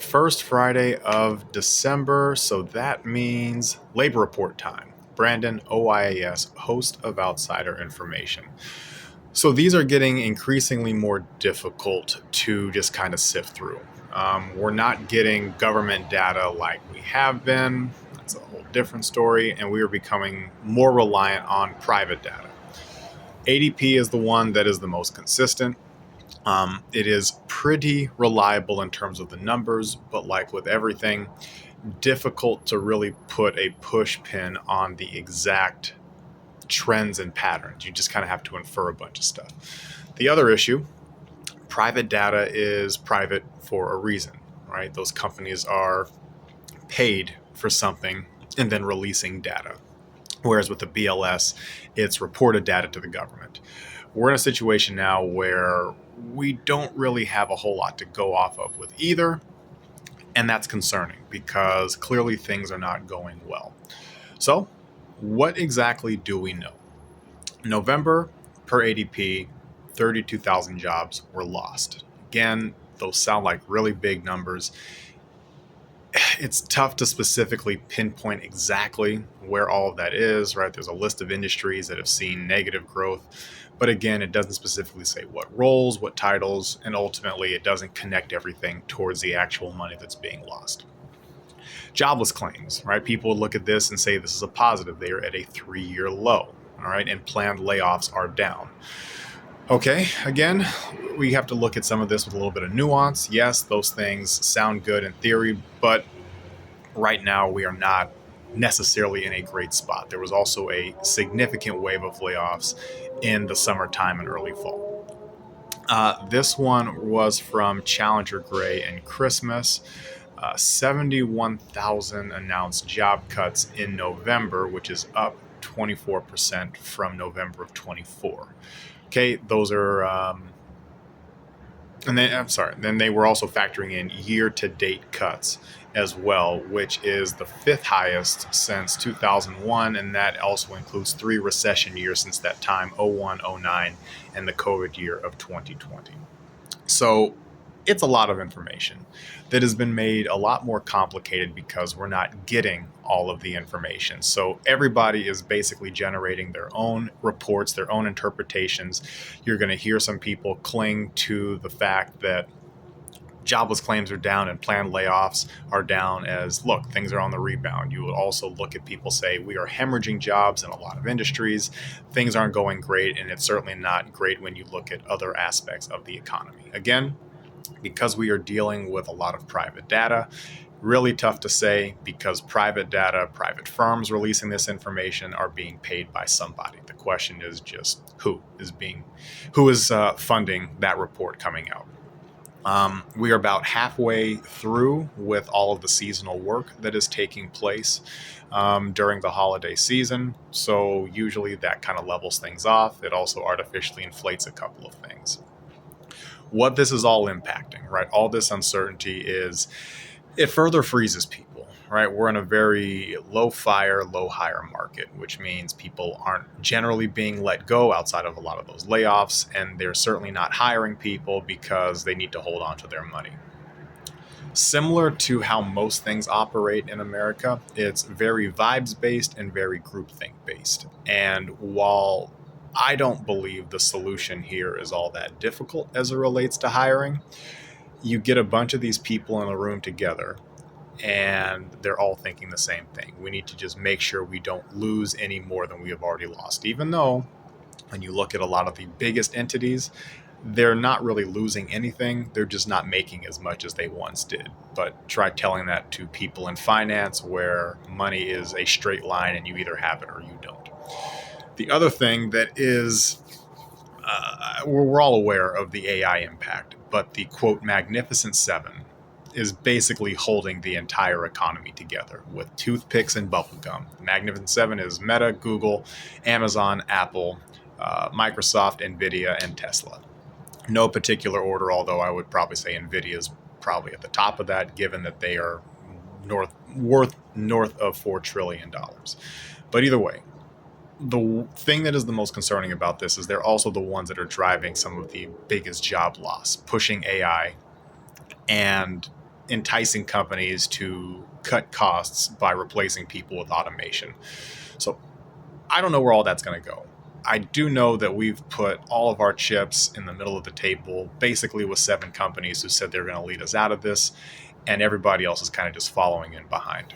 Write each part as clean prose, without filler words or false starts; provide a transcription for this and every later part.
first Friday of December, so that means labor report time. Brandon, OIAS, host of Outsider Information. So these are getting increasingly more difficult to just kind of sift through. We're not getting government data like we have been. That's a whole different story, and we are becoming more reliant on private data. ADP is the one that is the most consistent. It is pretty reliable in terms of the numbers, but like with everything, difficult to really put a push pin on the exact trends and patterns. You just kind of have to infer a bunch of stuff. The other issue, private data is private for a reason, right? Those companies are paid for something and then releasing data. Whereas with the BLS, it's reported data to the government. We're in a situation now where we don't really have a whole lot to go off of with either. And that's concerning because clearly things are not going well. So what exactly do we know? November, per ADP, 32,000 jobs were lost. Again, those sound like really big numbers. It's tough to specifically pinpoint exactly where all of that is, right? There's a list of industries that have seen negative growth. But again, it doesn't specifically say what roles, what titles, and ultimately it doesn't connect everything towards the actual money that's being lost. Jobless claims, right? People look at this and say this is a positive. They are at a 3-year low, all right? And planned layoffs are down. Okay, again, we have to look at some of this with a little bit of nuance. Yes, those things sound good in theory, but right now we are not necessarily in a great spot. There was also a significant wave of layoffs in the summertime and early fall. This one was from Challenger Gray and Christmas. 71,000 announced job cuts in November, which is up 24% from November of 24. Okay, those are, then they were also factoring in year-to-date cuts as well, which is the 5th highest since 2001, and that also includes 3 recession years since that time, 01, 09, and the COVID year of 2020. So it's a lot of information that has been made a lot more complicated because we're not getting all of the information. So everybody is basically generating their own reports, their own interpretations. You're going to hear some people cling to the fact that jobless claims are down and planned layoffs are down as, look, things are on the rebound. You will also look at people say we are hemorrhaging jobs in a lot of industries. Things aren't going great, and it's certainly not great when you look at other aspects of the economy. Again, because we are dealing with a lot of private data, really tough to say because private data, private firms releasing this information are being paid by somebody. The question is just who is funding that report coming out. We are about halfway through with all of the seasonal work that is taking place during the holiday season. So usually that kind of levels things off. It also artificially inflates a couple of things. What this is all impacting, right? All this uncertainty it further freezes people, right? We're in a very low fire, low hire market, which means people aren't generally being let go outside of a lot of those layoffs, and they're certainly not hiring people because they need to hold on to their money. Similar to how most things operate in America, it's very vibes-based and very groupthink-based. And while I don't believe the solution here is all that difficult as it relates to hiring, you get a bunch of these people in a room together and they're all thinking the same thing. We need to just make sure we don't lose any more than we have already lost. Even though when you look at a lot of the biggest entities, they're not really losing anything. They're just not making as much as they once did. But try telling that to people in finance where money is a straight line and you either have it or you don't. The other thing that is, we're all aware of the AI impact, but the quote Magnificent Seven is basically holding the entire economy together with toothpicks and bubblegum. Magnificent Seven is Meta, Google, Amazon, Apple, Microsoft, NVIDIA, and Tesla. No particular order, although I would probably say NVIDIA is probably at the top of that, given that they are worth north of $4 trillion. But either way, the thing that is the most concerning about this is they're also the ones that are driving some of the biggest job loss, pushing AI and enticing companies to cut costs by replacing people with automation. So I don't know where all that's going to go. I do know that we've put all of our chips in the middle of the table, basically with 7 companies who said they're going to lead us out of this, and everybody else is kind of just following in behind.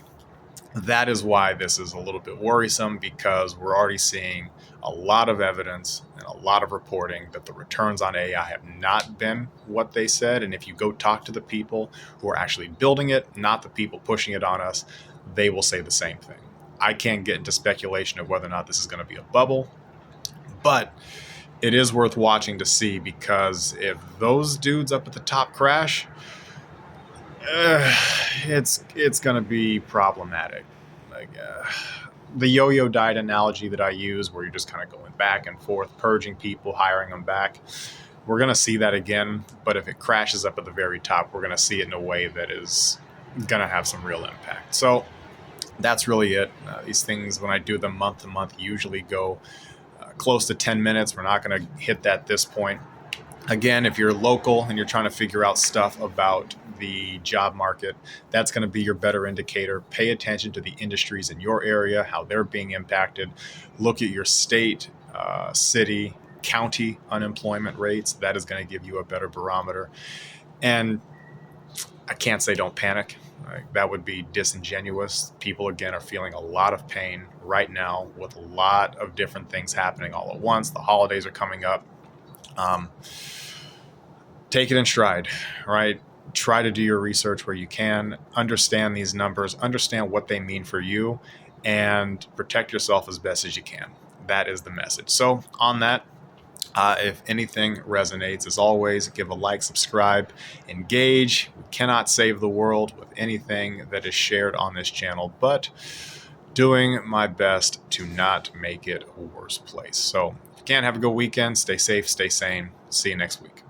That is why this is a little bit worrisome, because we're already seeing a lot of evidence and a lot of reporting that the returns on AI have not been what they said. And if you go talk to the people who are actually building it, not the people pushing it on us, they will say the same thing. I can't get into speculation of whether or not this is going to be a bubble, but it is worth watching to see, because if those dudes up at the top crash, it's going to be problematic. Like the yo-yo diet analogy that I use, where you're just kind of going back and forth, purging people, hiring them back. We're going to see that again, but if it crashes up at the very top, we're going to see it in a way that is going to have some real impact. So that's really it. These things, when I do them month to month, usually go close to 10 minutes. We're not going to hit that this point. Again, if you're local and you're trying to figure out stuff about the job market, that's going to be your better indicator. Pay attention to the industries in your area, how they're being impacted. Look at your state, city, county unemployment rates. That is going to give you a better barometer. And I can't say don't panic. That would be disingenuous. People, again, are feeling a lot of pain right now with a lot of different things happening all at once. The holidays are coming up. Take it in stride, right? Try to do your research where you can, understand these numbers, understand what they mean for you, and protect yourself as best as you can. That is the message. So on that, if anything resonates, as always, give a like, subscribe, engage. We cannot save the world with anything that is shared on this channel, but doing my best to not make it a worse place. So if you can, have a good weekend. Stay safe, stay sane. See you next week.